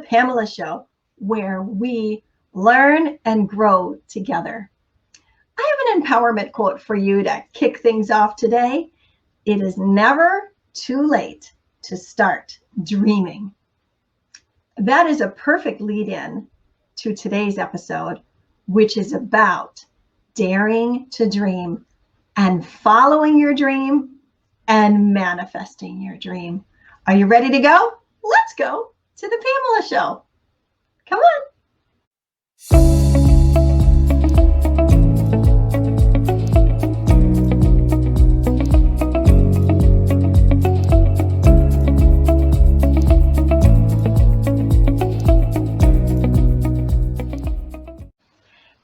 Pamela Show, where we learn and grow together. I have an empowerment quote for you to kick things off today. It is never too late to start dreaming. That is a perfect lead-in to today's episode, which is about daring to dream and following your dream and manifesting your dream. Are you ready to go? Let's go to the Pamela Show. Come on.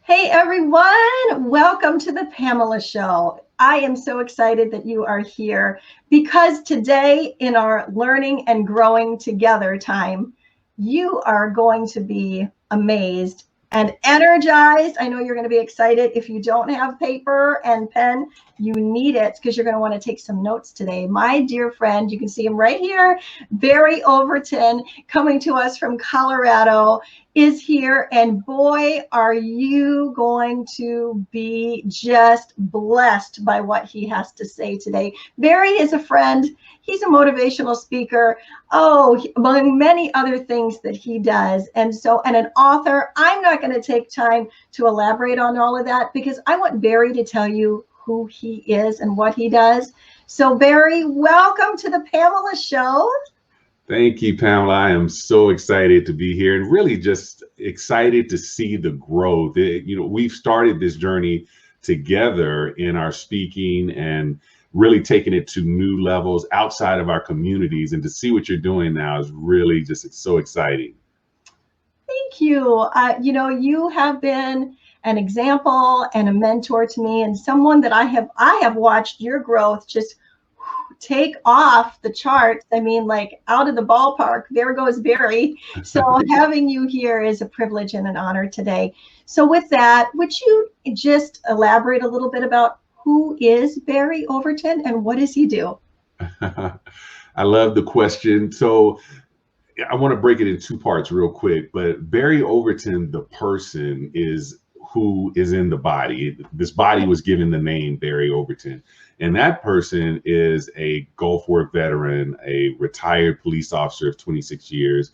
Hey everyone, welcome to the Pamela Show. I am so excited that you are here because today in our learning and growing together time, you are going to be amazed and energized. I know you're going to be excited. If you don't have paper and pen, you need it because you're going to want to take some notes today. My dear friend, you can see him right here, Barry Overton, coming to us from Colorado, is here, and boy, are you going to be just blessed by what he has to say today. Barry is a friend. He's a motivational speaker. Among many other things that he does. And an author. I'm not going to take time to elaborate on all of that because I want Barry to tell you who he is and what he does. So Barry, welcome to the Pamela Show. Thank you, Pamela. I am so excited to be here and really just excited to see the growth. We've started this journey together in our speaking and really taking it to new levels outside of our communities. And to see what you're doing now is really just so exciting. Thank you. You have been an example and a mentor to me, and someone that I have watched your growth just take off the charts. I mean, like out of the ballpark. There goes Barry. So having you here is a privilege and an honor today. So with that, would you just elaborate a little bit about who is Barry Overton and what does he do? I love the question. So I want to break it in two parts real quick, but Barry Overton, the person, is who is in the body. This body was given the name Barry Overton. And that person is a Gulf War veteran, a retired police officer of 26 years,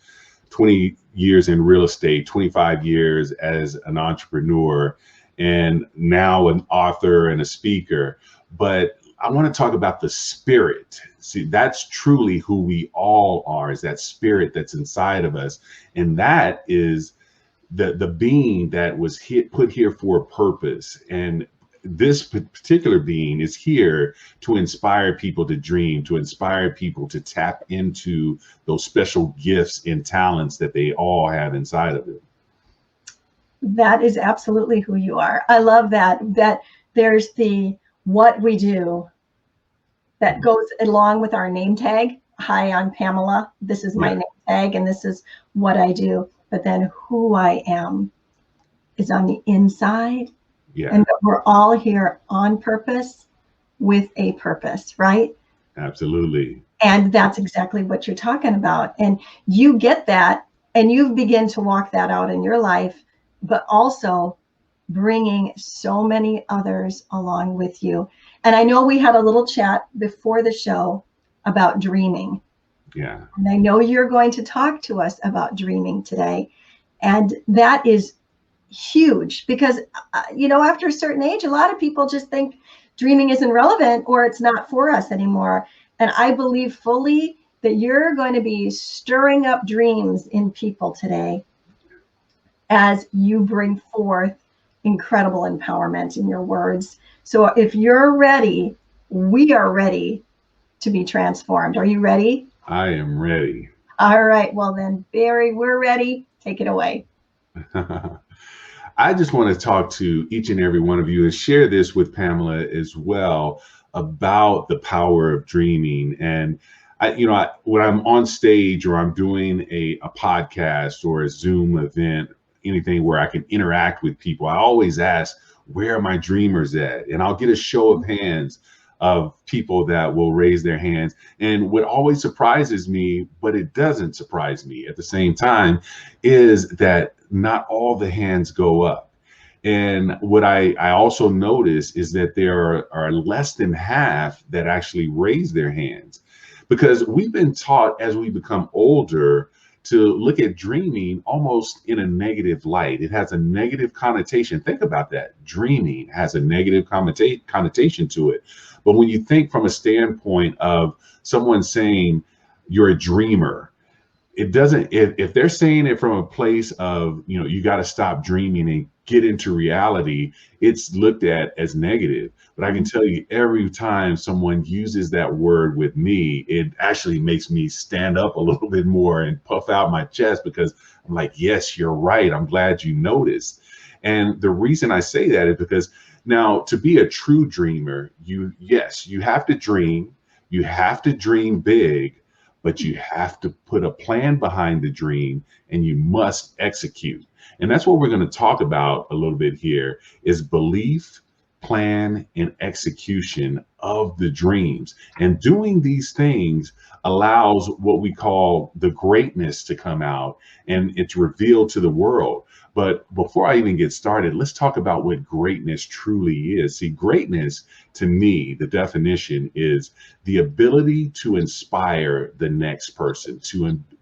20 years in real estate, 25 years as an entrepreneur, and now an author and a speaker. But I want to talk about the spirit. See, that's truly who we all are, is that spirit that's inside of us. And that is the being that was put here for a purpose. And this particular being is here to inspire people to dream, to inspire people to tap into those special gifts and talents that they all have inside of them. That is absolutely who you are. I love that there's the what we do that goes along with our name tag. Hi, I'm Pamela. This is my name tag and this is what I do. But then who I am is on the inside. Yeah. And we're all here on purpose with a purpose, right? Absolutely. And that's exactly what you're talking about. And you get that and you begin to walk that out in your life, but also bringing so many others along with you. And I know we had a little chat before the show about dreaming. Yeah. And I know you're going to talk to us about dreaming today. And that is huge because, after a certain age, a lot of people just think dreaming isn't relevant or it's not for us anymore. And I believe fully that you're going to be stirring up dreams in people today as you bring forth incredible empowerment in your words. So if you're ready, we are ready to be transformed. Are you ready? I am ready. All right. Well then, Barry, we're ready. Take it away. I just want to talk to each and every one of you and share this with Pamela as well about the power of dreaming. And when I'm on stage or I'm doing a podcast or a Zoom event, anything where I can interact with people, I always ask, where are my dreamers at? And I'll get a show of hands of people that will raise their hands. And what always surprises me, but it doesn't surprise me at the same time, is that not all the hands go up. And what I also notice is that there are less than half that actually raise their hands, because we've been taught as we become older to look at dreaming almost in a negative light. It has a negative connotation. Think about that. Dreaming has a negative connotation to it. But when you think from a standpoint of someone saying you're a dreamer, it doesn't, if they're saying it from a place of, you got to stop dreaming and get into reality, it's looked at as negative. But I can tell you, every time someone uses that word with me, it actually makes me stand up a little bit more and puff out my chest, because I'm like, yes, you're right. I'm glad you noticed. And the reason I say that is because now, to be a true dreamer, you have to dream, you have to dream big, but you have to put a plan behind the dream, and you must execute. And that's what we're going to talk about a little bit here, is belief, plan, and execution of the dreams. And doing these things allows what we call the greatness to come out, and it's revealed to the world. But before I even get started, let's talk about what greatness truly is. See, greatness, to me, the definition is the ability to inspire the next person,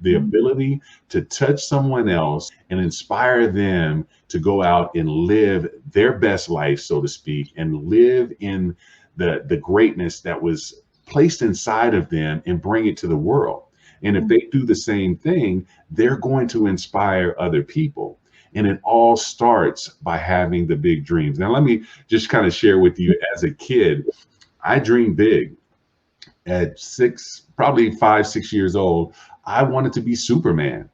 the ability to touch someone else and inspire them to go out and live their best life, so to speak, and live in the greatness that was placed inside of them and bring it to the world. And if they do the same thing, they're going to inspire other people. And it all starts by having the big dreams. Now, let me just kind of share with you, as a kid, I dreamed big. At probably 5, 6 years old, I wanted to be Superman.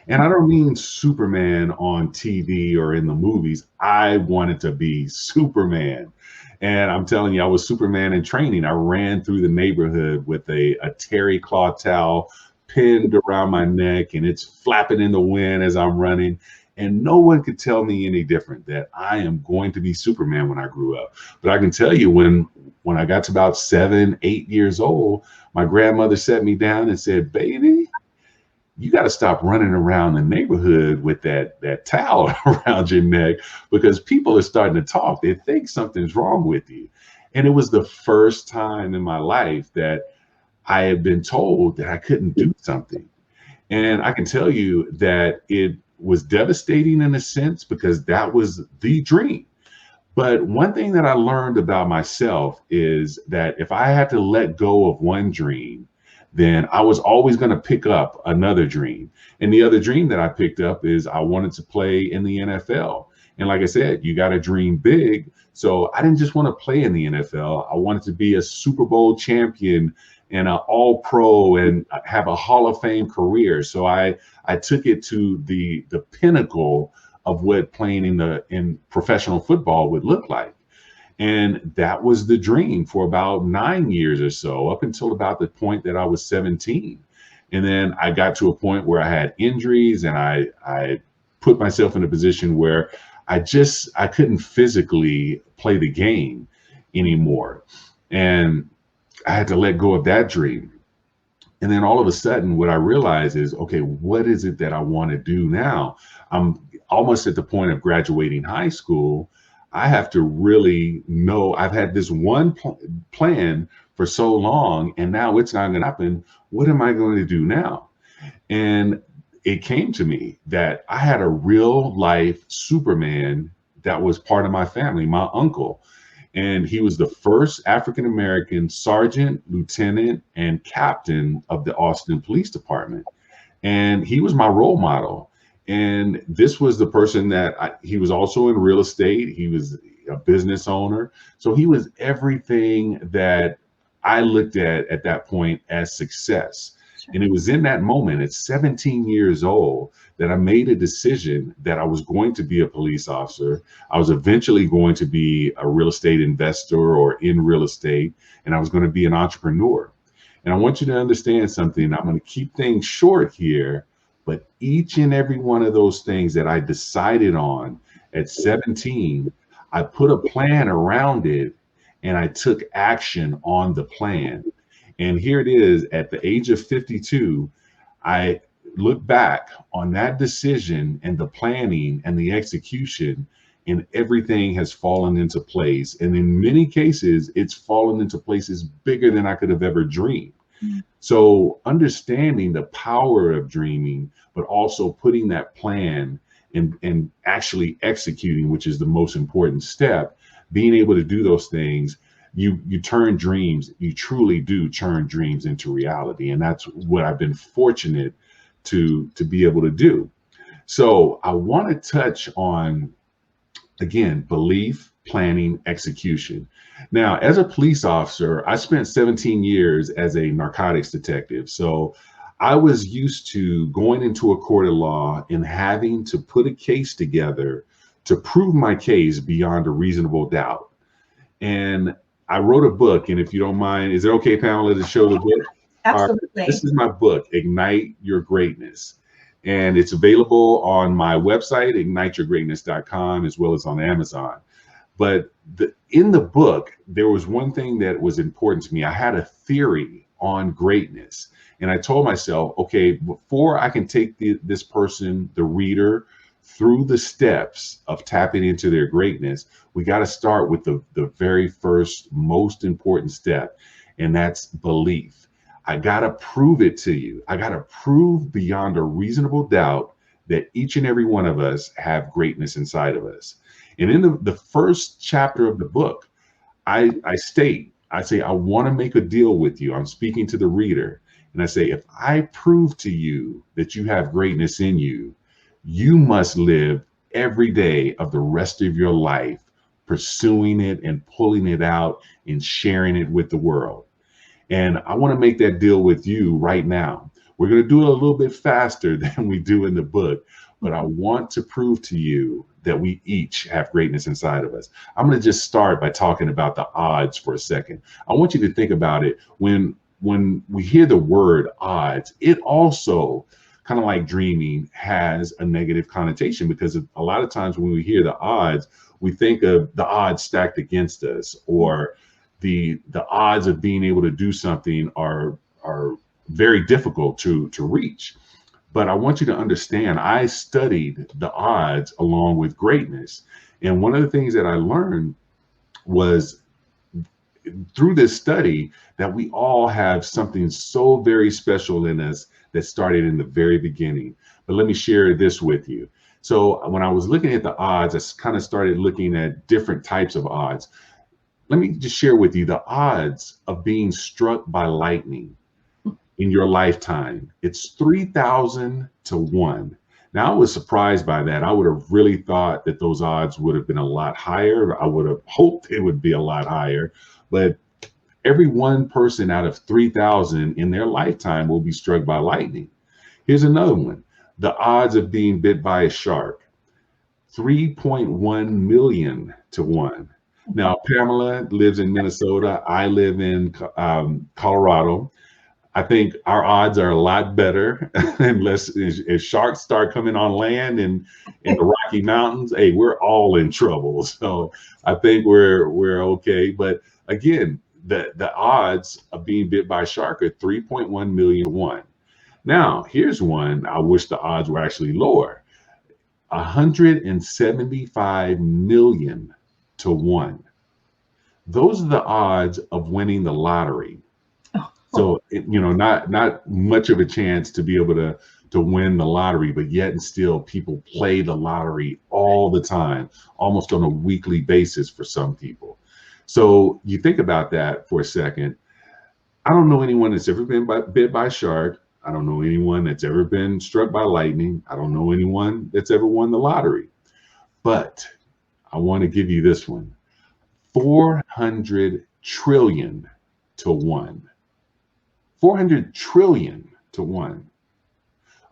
And I don't mean Superman on TV or in the movies. I wanted to be Superman. And I'm telling you, I was Superman in training. I ran through the neighborhood with a terry cloth towel pinned around my neck, and it's flapping in the wind as I'm running. And no one could tell me any different, that I am going to be Superman when I grew up. But I can tell you, when I got to about 7, 8 years old, my grandmother sat me down and said, "Baby, you got to stop running around the neighborhood with that towel around your neck, because people are starting to talk. They think something's wrong with you." And it was the first time in my life that I had been told that I couldn't do something. And I can tell you that it was devastating in a sense, because that was the dream. But one thing that I learned about myself is that if I had to let go of one dream, then I was always going to pick up another dream. And the other dream that I picked up is I wanted to play in the NFL. And like I said, you got to dream big. So I didn't just want to play in the NFL. I wanted to be a Super Bowl champion and an all pro and have a Hall of Fame career. So I took it to the pinnacle of what playing in professional football would look like. And that was the dream for about 9 years or so, up until about the point that I was 17. And then I got to a point where I had injuries, and I put myself in a position where I couldn't physically play the game anymore. And I had to let go of that dream. And then all of a sudden, what I realized is, okay, what is it that I want to do now? I'm almost at the point of graduating high school. I have to really know, I've had this one plan for so long, and now it's not going to happen. What am I going to do now? And it came to me that I had a real life Superman that was part of my family, my uncle. And he was the first African-American sergeant, lieutenant, and captain of the Austin Police Department. And he was my role model. And this was the person that he was also in real estate. He was a business owner. So he was everything that I looked at that point as success. And it was in that moment at 17 years old that I made a decision that I was going to be a police officer. I was eventually going to be a real estate investor or in real estate, and I was going to be an entrepreneur. And I want you to understand something. I'm going to keep things short here, but each and every one of those things that I decided on at 17, I put a plan around it, and I took action on the plan. And here it is at the age of 52, I look back on that decision and the planning and the execution, and everything has fallen into place. And in many cases, it's fallen into places bigger than I could have ever dreamed. So understanding the power of dreaming, but also putting that plan and actually executing, which is the most important step, being able to do those things, you turn dreams, you truly do turn dreams into reality. And that's what I've been fortunate to be able to do. So I want to touch on, again, belief, planning, execution. Now, as a police officer, I spent 17 years as a narcotics detective. So I was used to going into a court of law and having to put a case together to prove my case beyond a reasonable doubt. And I wrote a book, and if you don't mind, is it okay, Pamela, to show the book? Absolutely. This is my book, Ignite Your Greatness. And it's available on my website, igniteyourgreatness.com, as well as on Amazon. But in the book, there was one thing that was important to me. I had a theory on greatness. And I told myself, okay, before I can take this person, the reader, through the steps of tapping into their greatness, we got to start with the very first, most important step, and that's belief. I got to prove it to you. I got to prove beyond a reasonable doubt that each and every one of us have greatness inside of us. And in the first chapter of the book, I say, I want to make a deal with you. I'm speaking to the reader. And I say, if I prove to you that you have greatness in you, you must live every day of the rest of your life pursuing it and pulling it out and sharing it with the world. And I want to make that deal with you right now. We're going to do it a little bit faster than we do in the book, but I want to prove to you that we each have greatness inside of us. I'm going to just start by talking about the odds for a second. I want you to think about it. When we hear the word odds, it also, kind of like dreaming, has a negative connotation, because a lot of times when we hear the odds, we think of the odds stacked against us, or the odds of being able to do something are very difficult to reach. But I want you to understand, I studied the odds along with greatness. And one of the things that I learned was through this study that we all have something so very special in us that started in the very beginning. But let me share this with you. So when I was looking at the odds, I kind of started looking at different types of odds. Let me just share with you the odds of being struck by lightning in your lifetime. It's 3,000 to 1. Now, I was surprised by that. I would have really thought that those odds would have been a lot higher. I would have hoped it would be a lot higher. But every one person out of 3,000 in their lifetime will be struck by lightning. Here's another one. The odds of being bit by a shark, 3.1 million to 1. Now, Pamela lives in Minnesota. I live in Colorado. I think our odds are a lot better unless if sharks start coming on land in the Rocky Mountains, hey, we're all in trouble. So I think we're okay. But again, the odds of being bit by a shark are 3.1 million to 1. Now, here's one I wish the odds were actually lower. 175 million to 1. Those are the odds of winning the lottery. So, not much of a chance to be able to win the lottery, but yet and still people play the lottery all the time, almost on a weekly basis for some people. So you think about that for a second. I don't know anyone that's ever been bit by a shark. I don't know anyone that's ever been struck by lightning. I don't know anyone that's ever won the lottery. But I want to give you this one. 400 trillion to 1. 400 trillion to 1.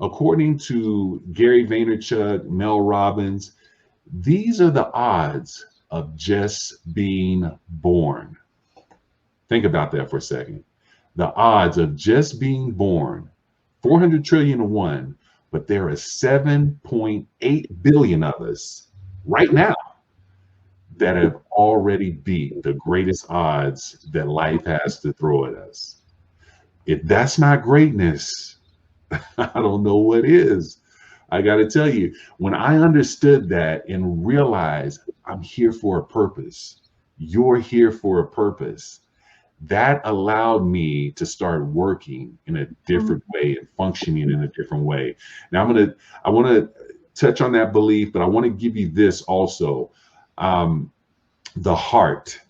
According to Gary Vaynerchuk, Mel Robbins, these are the odds of just being born. Think about that for a second. The odds of just being born, 400 trillion to 1, but there are 7.8 billion of us right now. that have already beat the greatest odds that life has to throw at us. If that's not greatness, I don't know what is. I got to tell you, when I understood that and realized I'm here for a purpose, you're here for a purpose, that allowed me to start working in a different way and functioning in a different way. Now I want to touch on that belief, but I want to give you this also. Um, the heart.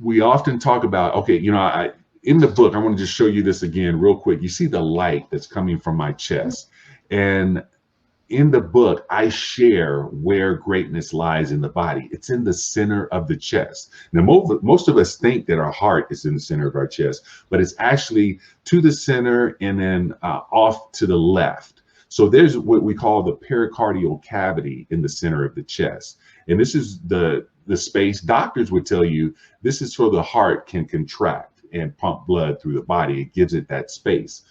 We often talk about, okay, in the book, I want to just show you this again real quick. You see the light that's coming from my chest. And in the book, I share where greatness lies in the body. It's in the center of the chest. Now, most of us think that our heart is in the center of our chest, but it's actually to the center and then off to the left. So there's what we call the pericardial cavity in the center of the chest. And this is the space doctors would tell you this is so the heart can contract and pump blood through the body. It gives it that space.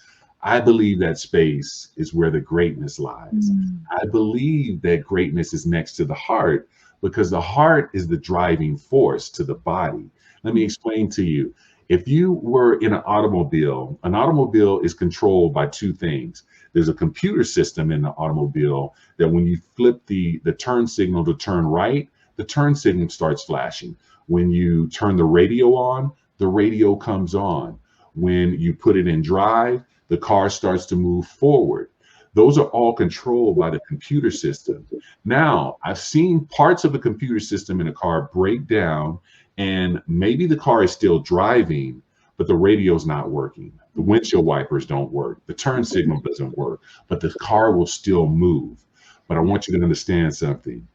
I believe that space is where the greatness lies. I believe that greatness is next to the heart because the heart is the driving force to the body. Let me explain to you. If you were in an automobile is controlled by two things. There's a computer system in the automobile that when you flip the turn signal to turn right, the turn signal starts flashing. When you turn the radio on, the radio comes on. When you put it in drive, the car starts to move forward. Those are all controlled by the computer system. Now, I've seen parts of the computer system in a car break down, and maybe the car is still driving, but the radio's not working. The windshield wipers don't work. The turn signal doesn't work, but the car will still move. But I want you to understand something.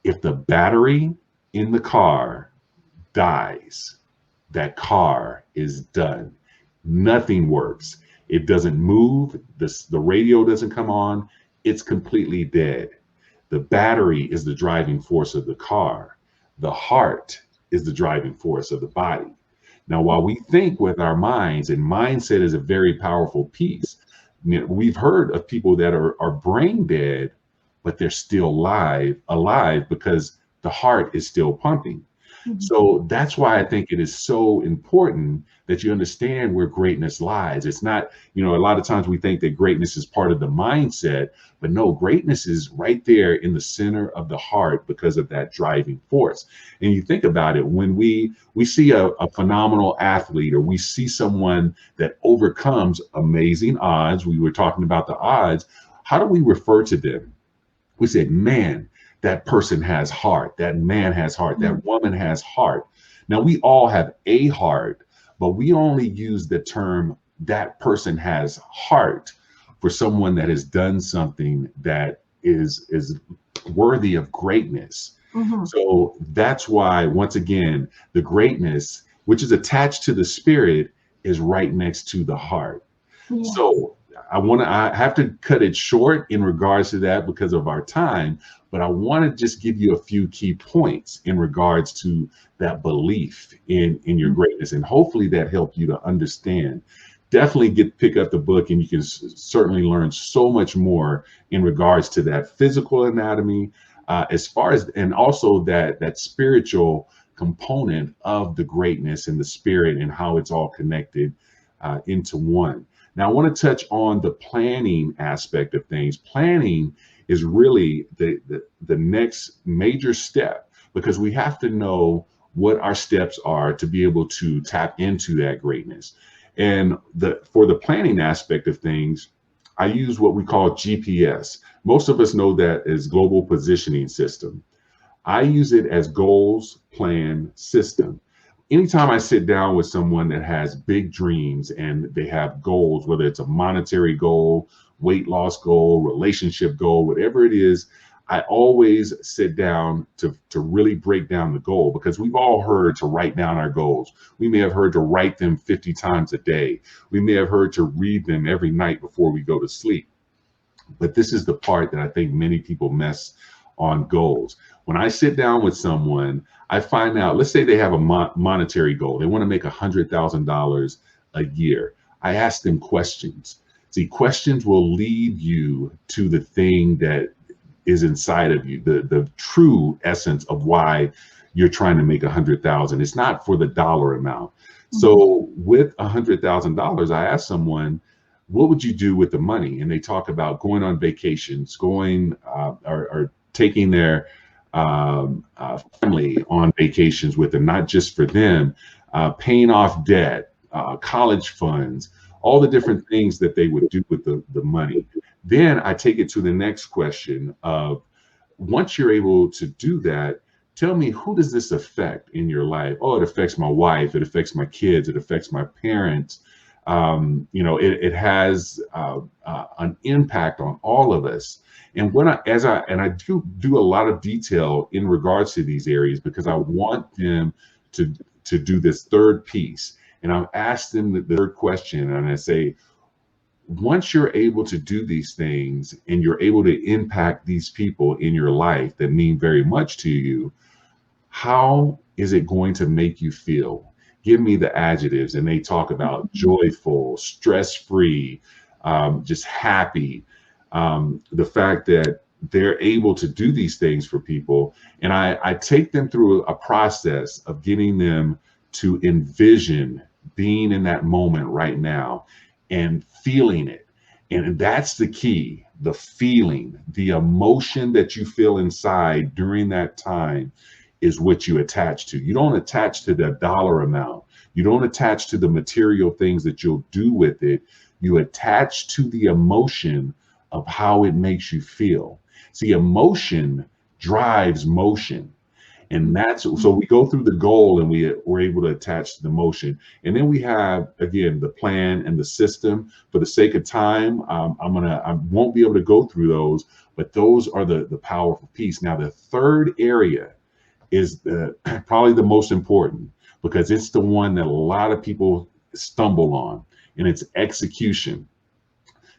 If the battery in the car dies, that car is done. Nothing works. It doesn't move. The radio doesn't come on. It's completely dead. The battery is the driving force of the car. The heart is the driving force of the body. Now, while we think with our minds, and mindset is a very powerful piece, we've heard of people that are brain dead, but they're still alive because the heart is still pumping. So that's why I think it is so important that you understand where greatness lies. It's not, a lot of times we think that greatness is part of the mindset, but no, greatness is right there in the center of the heart because of that driving force. And you think about it, when we see a phenomenal athlete, or we see someone that overcomes amazing odds, we were talking about the odds, how do we refer to them? We say, man, that person has heart. That man has heart. That woman has heart. Now, we all have a heart, but we only use the term that person has heart for someone that has done something that is worthy of greatness. So that's why, once again, the greatness, which is attached to the spirit, is right next to the heart. So I have to cut it short in regards to that because of our time, but I want to just give you a few key points in regards to that belief in your greatness, and hopefully that helped you to understand. Definitely pick up the book, and you can certainly learn so much more in regards to that physical anatomy, as far as, and also that spiritual component of the greatness and the spirit and how it's all connected into one. Now, I want to touch on the planning aspect of things. Planning is really the next major step, because we have to know what our steps are to be able to tap into that greatness. And for the planning aspect of things, I use what we call GPS. Most of us know that as global positioning system. I use it as goals, plan, system. Anytime I sit down with someone that has big dreams and they have goals, whether it's a monetary goal, weight loss goal, relationship goal, whatever it is, I always sit down to really break down the goal, because we've all heard to write down our goals. We may have heard to write them 50 times a day. We may have heard to read them every night before we go to sleep. But this is the part that I think many people miss on goals. When I sit down with someone, I find out, let's say they have a monetary goal. They want to make $100,000 a year. I ask them questions. See, questions will lead you to the thing that is inside of you, the true essence of why you're trying to make 100,000. It's not for the dollar amount. So with $100,000, I asked someone, what would you do with the money? And they talk about going on vacations, going or taking their family on vacations with them, not just for them, paying off debt, college funds, all the different things that they would do with the money. Then I take it to the next question of, once you're able to do that, tell me, who does this affect in your life? Oh, it affects my wife, it affects my kids, it affects my parents. It has an impact on all of us. And when I do a lot of detail in regards to these areas, because I want them to do this third piece. And I've asked them the third question, and I say, once you're able to do these things and you're able to impact these people in your life that mean very much to you, how is it going to make you feel? Give me the adjectives. And they talk about joyful, stress-free, just happy. The fact that they're able to do these things for people. And I take them through a process of getting them to envision being in that moment right now and feeling it. And that's the key, the feeling, the emotion that you feel inside during that time is what you attach to. You don't attach to the dollar amount. You don't attach to the material things that you'll do with it. You attach to the emotion of how it makes you feel. See, emotion drives motion. And that's, so we go through the goal and we're able to attach to the motion. And then we have, again, the plan and the system. For the sake of time, I won't be able to go through those, but those are the powerful piece. Now, the third area is probably the most important, because it's the one that a lot of people stumble on, and it's execution.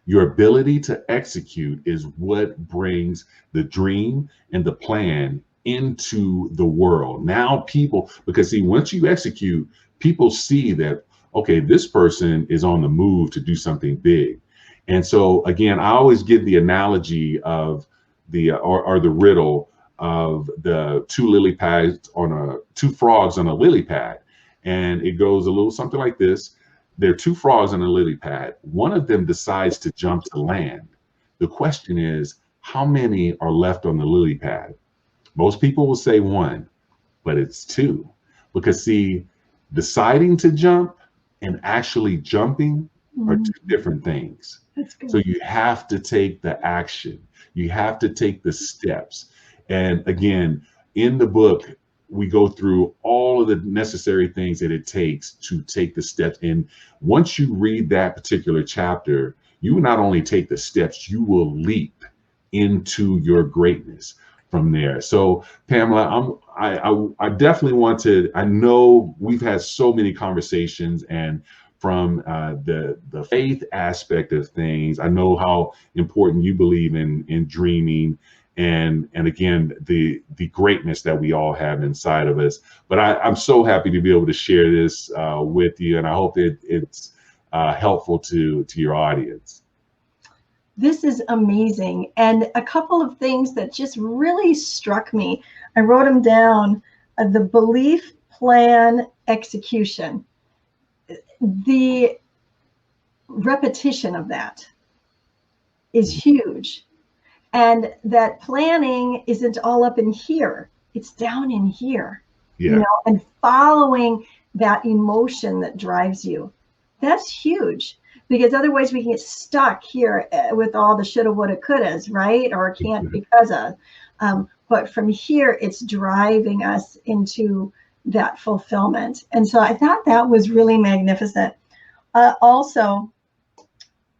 Your ability to execute is what brings the dream and the plan into the world. Now people, because see, once you execute, people see that, okay, this person is on the move to do something big. And so again, I always give the analogy of or the riddle of the two frogs on a lily pad. And it goes a little something like this. There are two frogs on a lily pad. One of them decides to jump to land. The question is, how many are left on the lily pad? Most people will say one, but it's two. Because see, deciding to jump and actually jumping are two different things. So you have to take the action. You have to take the steps. And again, in the book, we go through all of the necessary things that it takes to take the steps. And once you read that particular chapter, you will not only take the steps, you will leap into your greatness from there. So Pamela, I definitely want to, I know we've had so many conversations, and from the faith aspect of things, I know how important you believe in dreaming, and again, the greatness that we all have inside of us. But I'm so happy to be able to share this with you, and I hope it's helpful to your audience. This is amazing. And a couple of things that just really struck me, I wrote them down, the belief, plan, execution. The repetition of that is huge. And that planning isn't all up in here, it's down in here, and following that emotion that drives you. That's huge, because otherwise we can get stuck here with all the shoulda, woulda, couldas, right? Or can't because of. But from here, it's driving us into that fulfillment. And so I thought that was really magnificent. Also,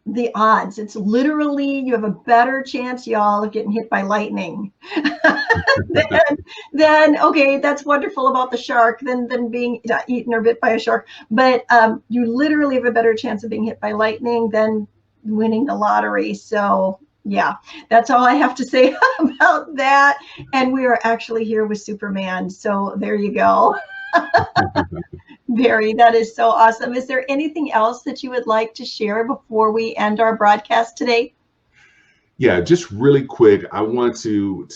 the odds, it's literally, you have a better chance, y'all, of getting hit by lightning then okay, that's wonderful about the shark, than being eaten or bit by a shark. But you literally have a better chance of being hit by lightning than winning the lottery. So yeah, that's all I have to say about that. And we are actually here with Superman. So there you go. Barry, that is so awesome. Is there anything else that you would like to share before we end our broadcast today? Yeah, just really quick, I want to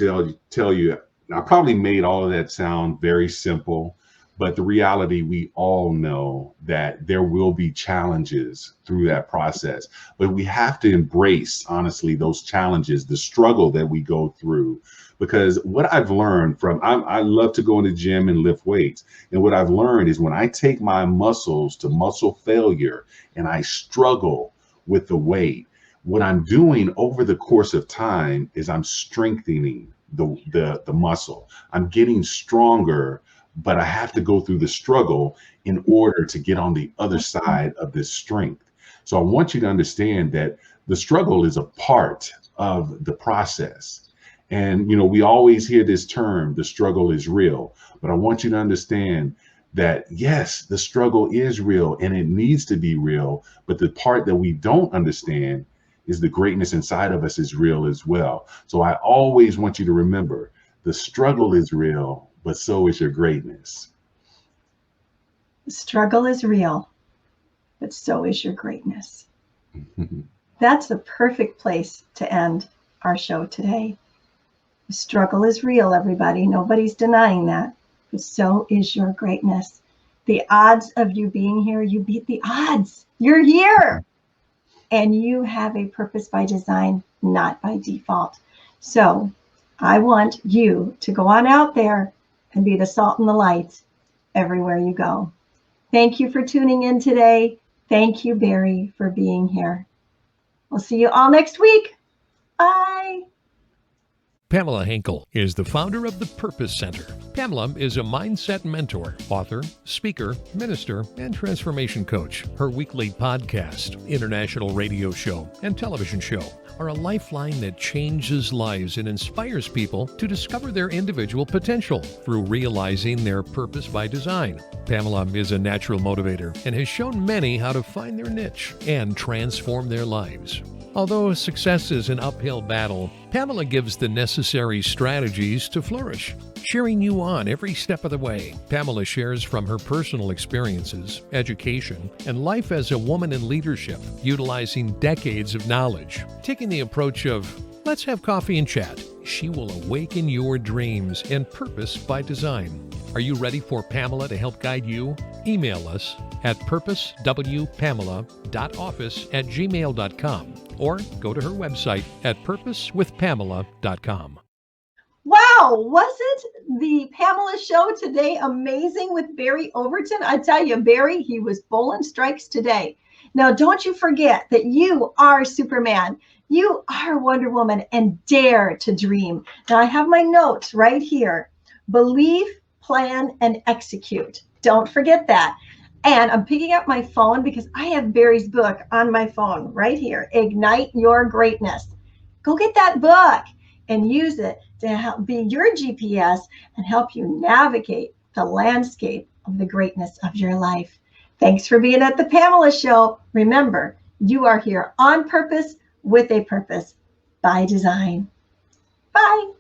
tell you, I probably made all of that sound very simple, but the reality, we all know that there will be challenges through that process, but we have to embrace, honestly, those challenges, the struggle that we go through. Because what I've learned from, I love to go in the gym and lift weights. And what I've learned is when I take my muscles to muscle failure and I struggle with the weight, what I'm doing over the course of time is I'm strengthening the muscle. I'm getting stronger, but I have to go through the struggle in order to get on the other side of this strength. So I want you to understand that the struggle is a part of the process. And we always hear this term, the struggle is real, but I want you to understand that yes, the struggle is real and it needs to be real, but the part that we don't understand is the greatness inside of us is real as well. So I always want you to remember the struggle is real, but so is your greatness. The struggle is real, but so is your greatness. That's the perfect place to end our show today. The struggle is real, everybody. Nobody's denying that, but so is your greatness. The odds of you being here, you beat the odds. You're here. And you have a purpose by design, not by default. So I want you to go on out there and be the salt and the light everywhere you go. Thank you for tuning in today. Thank you, Barry, for being here. We'll see you all next week. Bye. Pamela Hinkle is the founder of the Purpose Center. Pamela is a mindset mentor, author, speaker, minister, and transformation coach. Her weekly podcast, international radio show, and television show are a lifeline that changes lives and inspires people to discover their individual potential through realizing their purpose by design. Pamela is a natural motivator and has shown many how to find their niche and transform their lives. Although success is an uphill battle, Pamela gives the necessary strategies to flourish. Cheering you on every step of the way, Pamela shares from her personal experiences, education, and life as a woman in leadership, utilizing decades of knowledge. Taking the approach of, let's have coffee and chat, she will awaken your dreams and purpose by design. Are you ready for Pamela to help guide you? Email us at purposewpamela.office@gmail.com or go to her website at purposewithpamela.com. Wow, wasn't the Pamela show today amazing with Barry Overton? I tell you, Barry, he was bowling strikes today. Now, don't you forget that you are Superman. You are Wonder Woman, and dare to dream. Now, I have my notes right here. Believe, plan, and execute. Don't forget that. And I'm picking up my phone because I have Barry's book on my phone right here, Ignite Your Greatness. Go get that book and use it to help be your GPS and help you navigate the landscape of the greatness of your life. Thanks for being at the Pamela Show. Remember, you are here on purpose with a purpose by design. Bye.